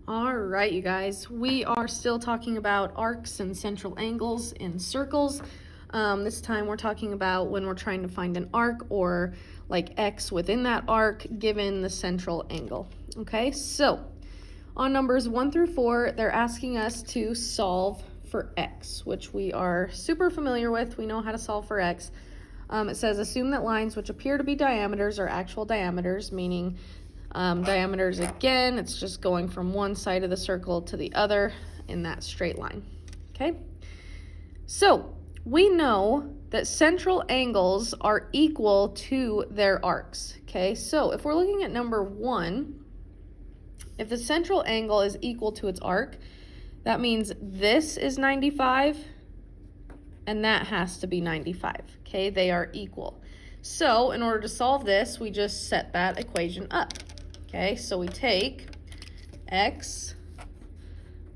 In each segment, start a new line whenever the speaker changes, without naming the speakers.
All right, you guys, we are still talking about arcs and central angles in circles. This time we're talking about when we're trying to find an arc or like x within that arc given the central angle. Okay, so on numbers 1 through 4, they're asking us to solve for x, which we are super familiar with. We know how to solve for x. It says assume that lines which appear to be diameters are actual diameters, meaning diameters again, it's just going from one side of the circle to the other in that straight line. Okay, so we know that central angles are equal to their arcs. Okay, so if we're looking at number 1, if the central angle is equal to its arc, that means this is 95 and that has to be 95. Okay, they are equal. So in order to solve this, we just set that equation up. Okay, so we take x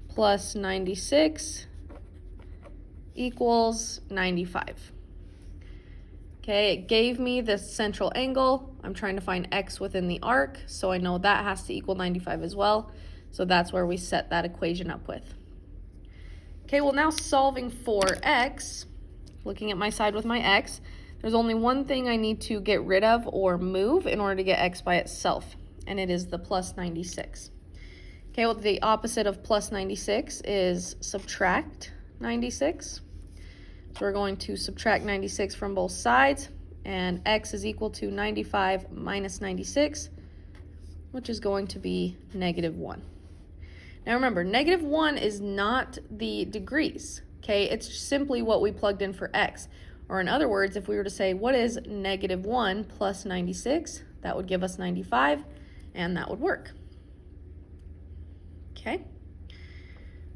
plus 96 equals 95. Okay, it gave me the central angle. I'm trying to find x within the arc, so I know that has to equal 95 as well. So that's where we set that equation up with. Okay, well now solving for x, looking at my side with my x, there's only one thing I need to get rid of or move in order to get x by itself, and it is the plus 96. Okay, well the opposite of plus 96 is subtract 96. So we're going to subtract 96 from both sides, and x is equal to 95 minus 96, which is going to be -1. Now remember, -1 is not the degrees, okay? It's simply what we plugged in for x. Or in other words, if we were to say, what is -1 plus 96? That would give us 95, and that would work. Okay?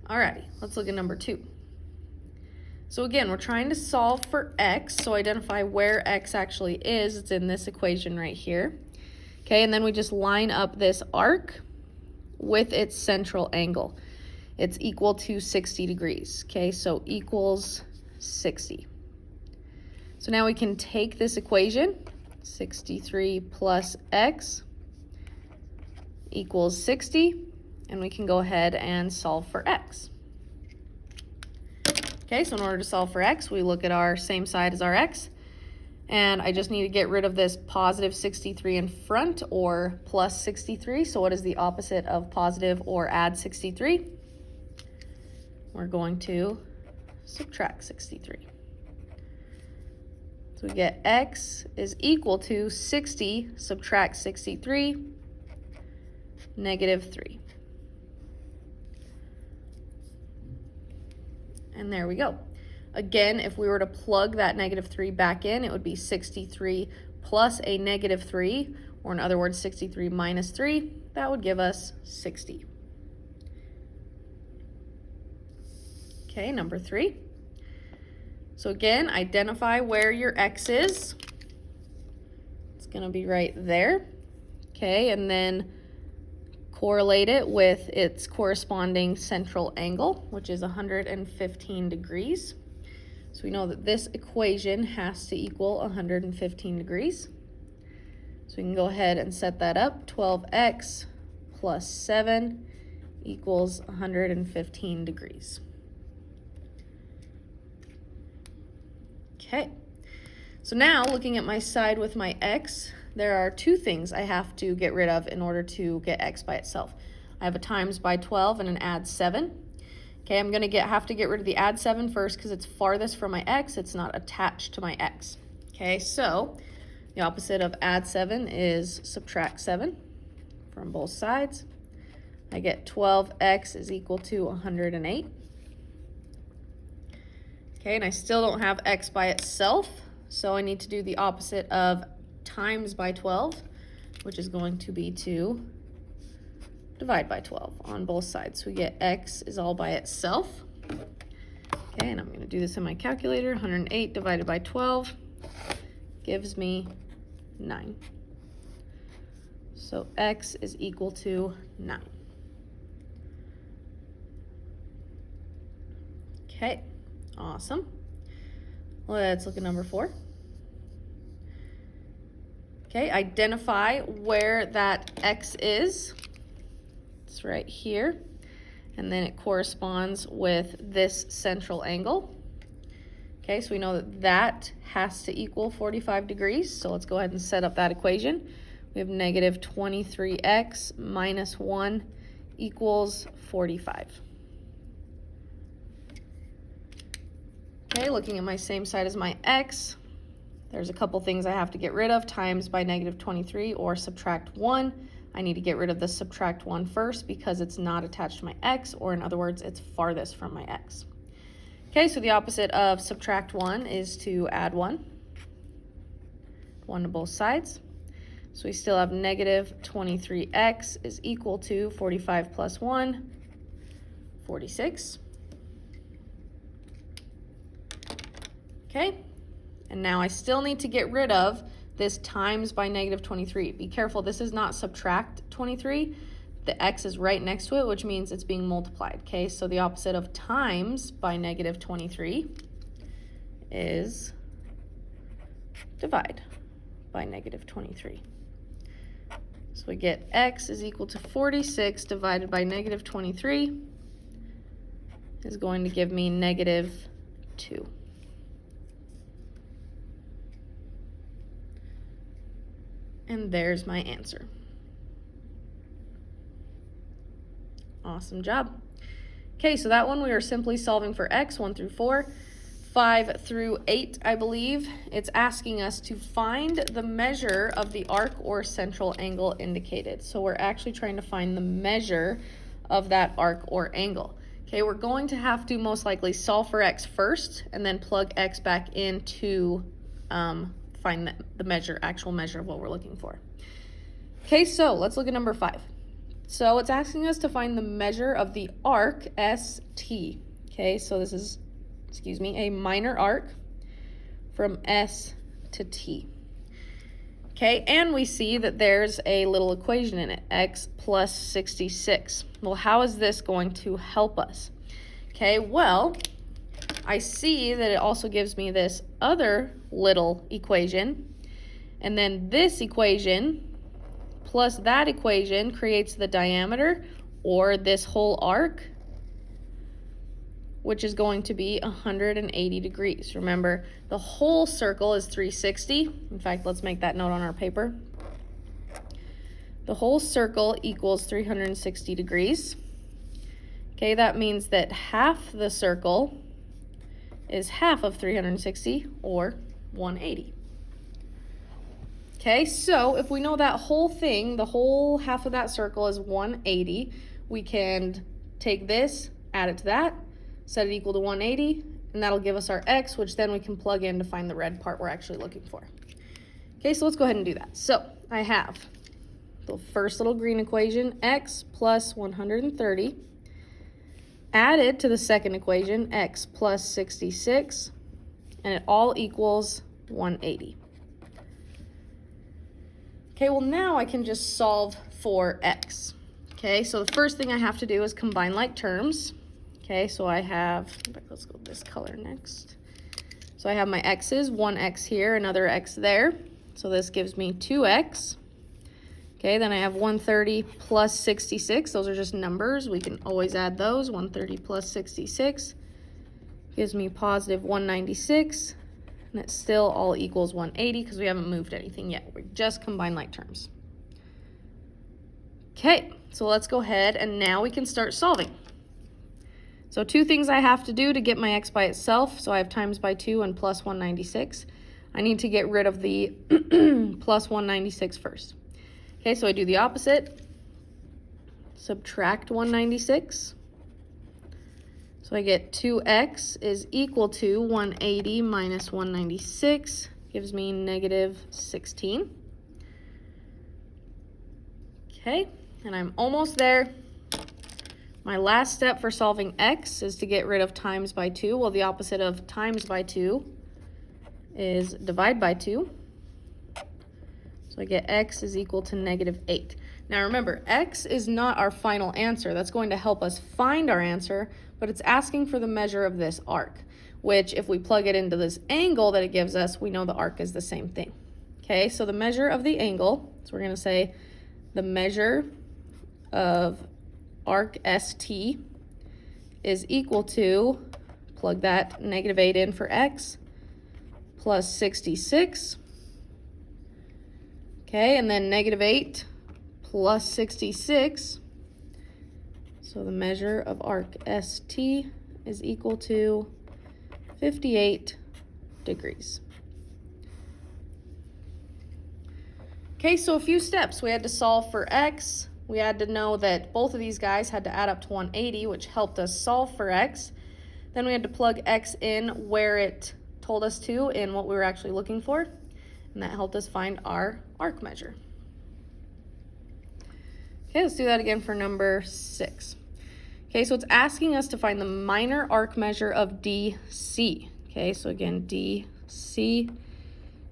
Alrighty, let's look at number 2. So again, we're trying to solve for x, so identify where x actually is. It's in this equation right here. Okay, and then we just line up this arc with its central angle. It's equal to 60 degrees. Okay, so equals 60. So now we can take this equation, 63 plus x equals 60, and we can go ahead and solve for x. Okay, so in order to solve for x, we look at our same side as our x, and I just need to get rid of this positive 63 in front, or plus 63. So what is the opposite of positive or add 63? We're going to subtract 63. So we get x is equal to 60 subtract 63, -3. And there we go. Again, if we were to plug that -3 back in, it would be 63 plus a -3, or in other words, 63 minus 3. That would give us 60. Okay, number 3. So again, identify where your x is. It's going to be right there. Okay, and then correlate it with its corresponding central angle, which is 115 degrees. So we know that this equation has to equal 115 degrees. So we can go ahead and set that up. 12x plus 7 equals 115 degrees. Okay, so now looking at my side with my x, there are two things I have to get rid of in order to get x by itself. I have a times by 12 and an add 7. Okay, I'm going to have to get rid of the add 7 first because it's farthest from my x. It's not attached to my x. Okay, so the opposite of add 7 is subtract 7 from both sides. I get 12x is equal to 108. Okay, and I still don't have x by itself, so I need to do the opposite of times by 12, which is going to be to divide by 12 on both sides. So we get x is all by itself. Okay, and I'm going to do this in my calculator. 108 divided by 12 gives me 9. So x is equal to 9. Okay, awesome. Let's look at number 4. Okay, identify where that x is. It's right here. And then it corresponds with this central angle. Okay, so we know that that has to equal 45 degrees. So let's go ahead and set up that equation. We have negative 23x minus 1 equals 45. Okay, looking at my same side as my x, there's a couple things I have to get rid of. Times by negative 23 or subtract 1. I need to get rid of the subtract 1 first because it's not attached to my x, or in other words, it's farthest from my x. Okay, so the opposite of subtract 1 is to add 1. 1 to both sides. So we still have negative 23x is equal to 45 plus 1, 46. Okay, and now I still need to get rid of this times by negative 23. Be careful, this is not subtract 23. The x is right next to it, which means it's being multiplied. Okay, so the opposite of times by negative 23 is divide by negative 23. So we get x is equal to 46 divided by negative 23 is going to give me negative 2. And there's my answer. Awesome job. Okay, so that one we are simply solving for x, 1 through 4. 5 through 8, I believe, it's asking us to find the measure of the arc or central angle indicated. So we're actually trying to find the measure of that arc or angle. Okay, we're going to have to most likely solve for x first and then plug x back in to find the measure, actual measure of what we're looking for. Okay, so let's look at number 5. So it's asking us to find the measure of the arc ST. Okay, so this is, a minor arc from S to T. Okay, and we see that there's a little equation in it, x plus 66. Well, how is this going to help us? Okay, well, I see that it also gives me this other little equation, and then this equation plus that equation creates the diameter, or this whole arc, which is going to be 180 degrees. Remember, the whole circle is 360. In fact, let's make that note on our paper. The whole circle equals 360 degrees. Okay, that means that half the circle is half of 360, or 180. Okay, so if we know that whole thing, the whole half of that circle is 180, we can take this, add it to that, set it equal to 180, and that'll give us our x, which then we can plug in to find the red part we're actually looking for. Okay, so let's go ahead and do that. So I have the first little green equation, x plus 130, added to the second equation, x plus 66, and it all equals 180. Okay, well now I can just solve for x. Okay, so the first thing I have to do is combine like terms. Okay, so I have, let's go with this color next. So I have my x's, one x here, another x there. So this gives me 2x. Okay, then I have 130 plus 66. Those are just numbers. We can always add those. 130 plus 66 gives me positive 196. And it still all equals 180 because we haven't moved anything yet. We just combined like terms. Okay, so let's go ahead and now we can start solving. So two things I have to do to get my x by itself. So I have times by 2 and plus 196. I need to get rid of the plus 196 first. Okay, so I do the opposite. Subtract 196. So I get 2x is equal to 180 minus 196. Gives me negative 16. Okay, and I'm almost there. My last step for solving x is to get rid of times by 2. Well, the opposite of times by 2 is divide by 2. So I get x is equal to negative 8. Now remember, x is not our final answer. That's going to help us find our answer, but it's asking for the measure of this arc, which if we plug it into this angle that it gives us, we know the arc is the same thing. Okay, so the measure of the angle, so we're going to say the measure of arc ST is equal to, plug that -8 in for x, plus 66. Okay, and then -8 plus 66. So the measure of arc ST is equal to 58 degrees. Okay, so a few steps. We had to solve for x. We had to know that both of these guys had to add up to 180, which helped us solve for x. Then we had to plug x in where it told us to in what we were actually looking for, and that helped us find our arc measure. Okay, let's do that again for number 6. Okay, so it's asking us to find the minor arc measure of DC. Okay, so again, DC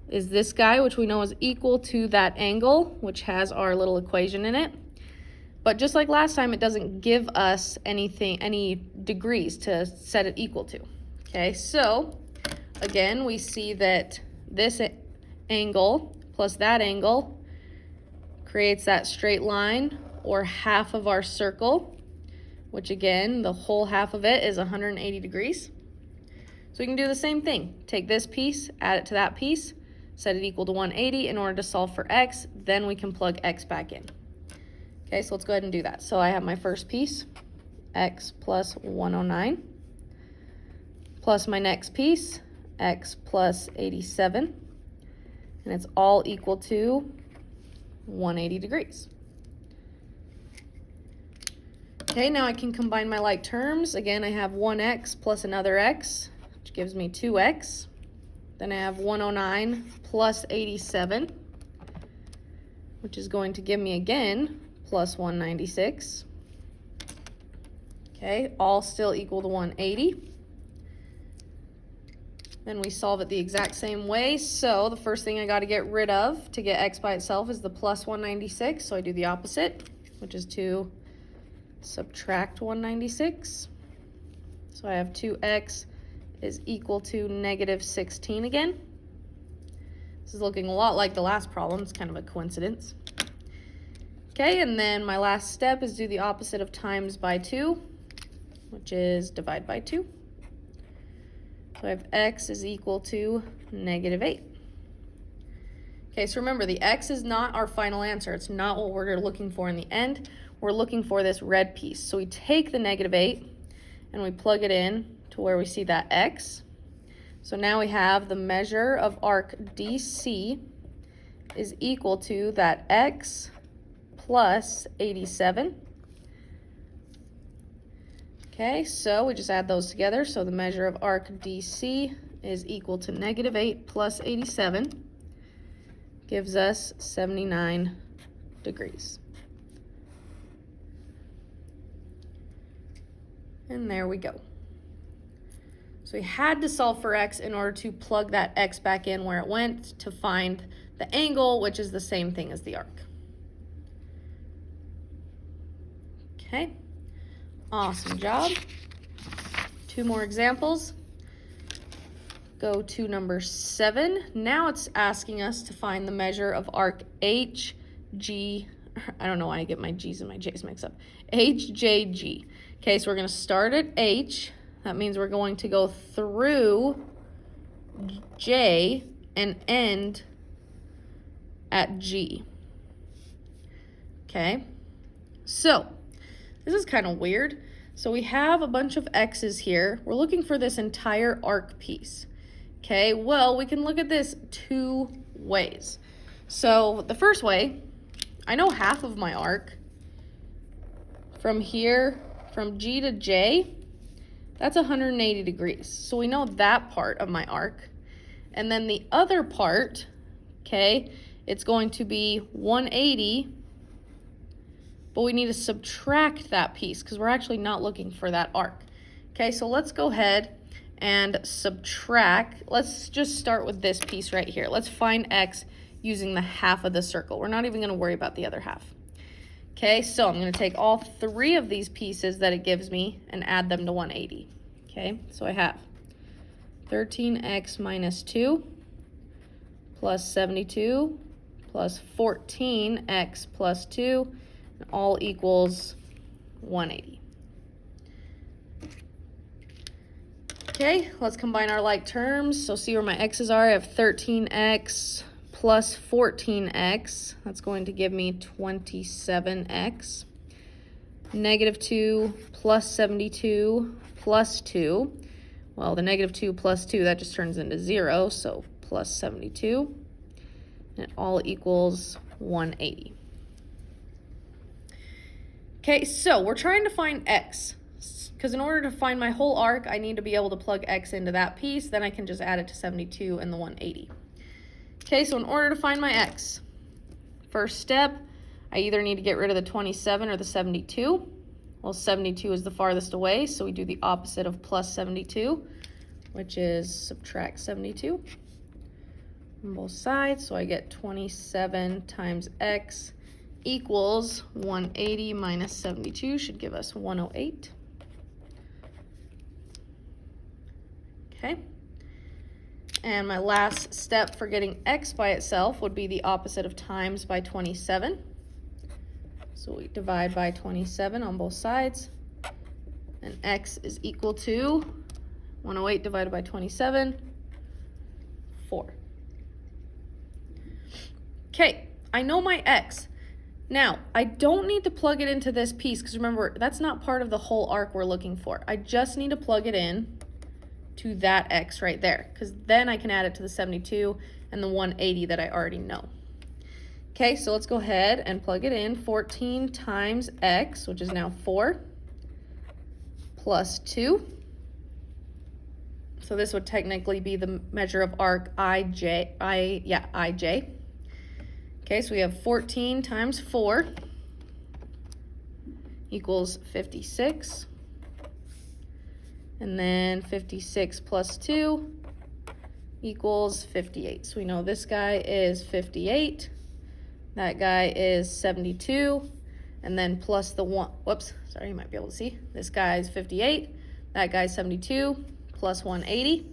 is this guy, which we know is equal to that angle, which has our little equation in it. But just like last time, it doesn't give us any degrees to set it equal to. Okay, so again, we see that this angle plus that angle creates that straight line, or half of our circle, which again, the whole half of it is 180 degrees. So we can do the same thing. Take this piece, add it to that piece, set it equal to 180 in order to solve for x, then we can plug x back in. Okay, so let's go ahead and do that. So I have my first piece, x plus 109, plus my next piece, x plus 87, and it's all equal to 180 degrees. Okay, now I can combine my like terms. Again, I have 1x plus another x, which gives me 2x. Then I have 109 plus 87, which is going to give me again plus 196. Okay, all still equal to 180. Then we solve it the exact same way. So the first thing I got to get rid of to get x by itself is the plus 196. So I do the opposite, which is to subtract 196. So I have 2x is equal to -16 again. This is looking a lot like the last problem. It's kind of a coincidence. Okay, and then my last step is do the opposite of times by 2, which is divide by 2. So I have x is equal to -8. Okay, so remember, the x is not our final answer. It's not what we're looking for in the end. We're looking for this red piece. So we take the -8 and we plug it in to where we see that x. So now we have the measure of arc DC is equal to that x plus 87. Okay, so we just add those together. So the measure of arc DC is equal to -8 plus 87, gives us 79 degrees. And there we go. So we had to solve for x in order to plug that x back in where it went to find the angle, which is the same thing as the arc. Okay, awesome job. 2 more examples. Go to number 7. Now it's asking us to find the measure of arc HG. I don't know why I get my G's and my J's mixed up. HJG. Okay, so we're going to start at H. That means we're going to go through J and end at G. Okay, so this is kind of weird. So we have a bunch of X's here. We're looking for this entire arc piece. Okay, well, we can look at this 2 ways. So the first way, I know half of my arc from here, from G to J, that's 180 degrees. So we know that part of my arc. And then the other part, okay, it's going to be 180, but we need to subtract that piece because we're actually not looking for that arc. Okay, so let's go ahead and subtract. Let's just start with this piece right here. Let's find x using the half of the circle. We're not even going to worry about the other half. Okay, so I'm going to take all 3 of these pieces that it gives me and add them to 180. Okay, so I have 13x minus 2 plus 72 plus 14x plus 2, all equals 180. Okay, let's combine our like terms. So see where my x's are. I have 13x plus 14x. That's going to give me 27x. Negative 2 plus 72 plus 2. Well, the negative 2 plus 2, that just turns into 0, so plus 72. And it all equals 180. Okay, so we're trying to find x. Because in order to find my whole arc, I need to be able to plug x into that piece. Then I can just add it to 72 and the 180. Okay, so in order to find my x, first step, I either need to get rid of the 27 or the 72. Well, 72 is the farthest away, so we do the opposite of plus 72, which is subtract 72 on both sides. So I get 27 times x equals 180 minus 72 should give us 108. Okay. And my last step for getting x by itself would be the opposite of times by 27. So we divide by 27 on both sides. And x is equal to 108 divided by 27, 4. Okay, I know my x. Now, I don't need to plug it into this piece because remember, that's not part of the whole arc we're looking for. I just need to plug it in to that x right there because then I can add it to the 72 and the 180 that I already know. Okay, so let's go ahead and plug it in. 14 times x, which is now 4, plus 2. So this would technically be the measure of arc ij. Okay, so we have 14 times 4 equals 56. And then 56 plus 2 equals 58. So we know this guy is 58. That guy is 72. And then plus the 1, whoops, sorry, you might be able to see. This guy is 58. That guy's 72 plus 180.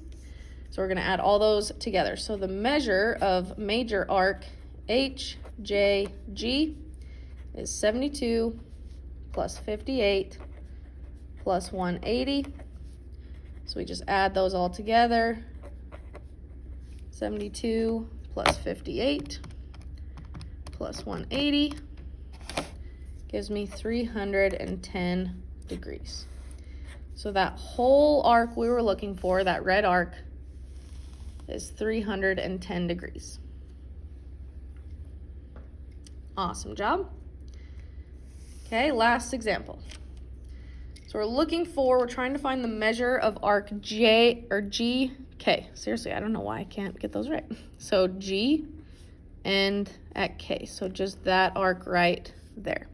So we're going to add all those together. So the measure of major arc HJG is 72 plus 58 plus 180. So we just add those all together. 72 plus 58 plus 180 gives me 310 degrees. So that whole arc we were looking for, that red arc, is 310 degrees. Awesome job. Okay, last example. So we're trying to find the measure of arc J or GK. Seriously, I don't know why I can't get those right. So G end at K. So just that arc right there.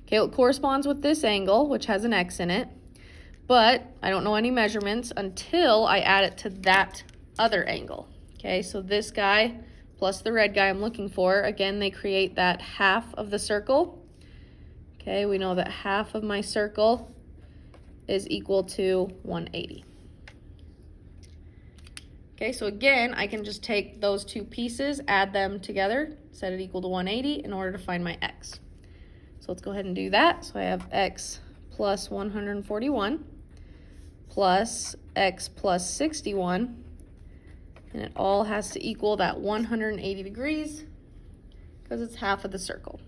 Okay, it corresponds with this angle, which has an X in it. But I don't know any measurements until I add it to that other angle. Okay, so this guy plus the red guy I'm looking for, again, they create that half of the circle. Okay, we know that half of my circle is equal to 180. Okay, so again, I can just take those two pieces, add them together, set it equal to 180 in order to find my x. So let's go ahead and do that. So I have x plus 141 plus x plus 61, and it all has to equal that 180 degrees because it's half of the circle.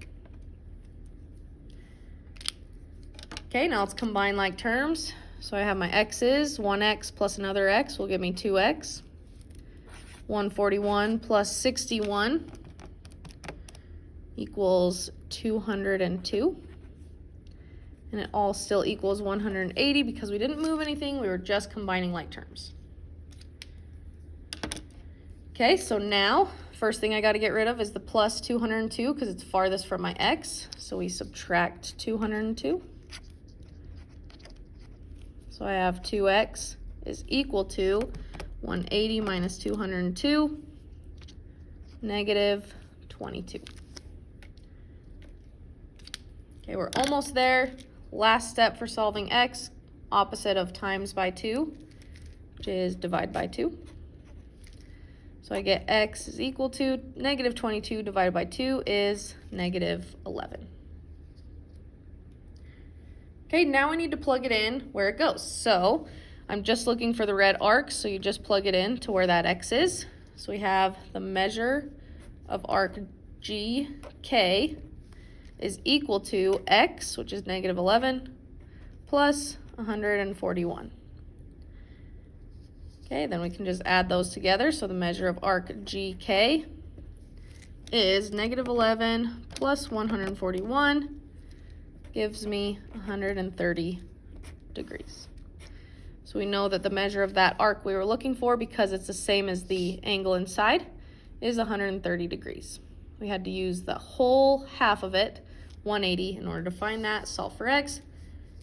Okay, now let's combine like terms. So I have my x's, 1x plus another x will give me 2x. 141 plus 61 equals 202. And it all still equals 180 because we didn't move anything, we were just combining like terms. Okay, so now, first thing I gotta get rid of is the plus 202 because it's farthest from my x. So we subtract 202. So I have 2x is equal to 180 minus 202, negative 22. Okay, we're almost there. Last step for solving x, opposite of times by 2, which is divide by 2. So I get x is equal to negative 22 divided by 2 is negative 11. Okay, now I need to plug it in where it goes. So I'm just looking for the red arc, so you just plug it in to where that X is. So we have the measure of arc GK is equal to X, which is -11, plus 141. Okay, then we can just add those together. So the measure of arc GK is -11 plus 141 gives me 130 degrees. So we know that the measure of that arc we were looking for, because it's the same as the angle inside, is 130 degrees. We had to use the whole half of it, 180, in order to find that, solve for X,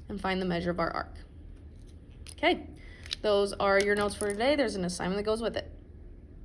and find the measure of our arc. Okay, those are your notes for today. There's an assignment that goes with it.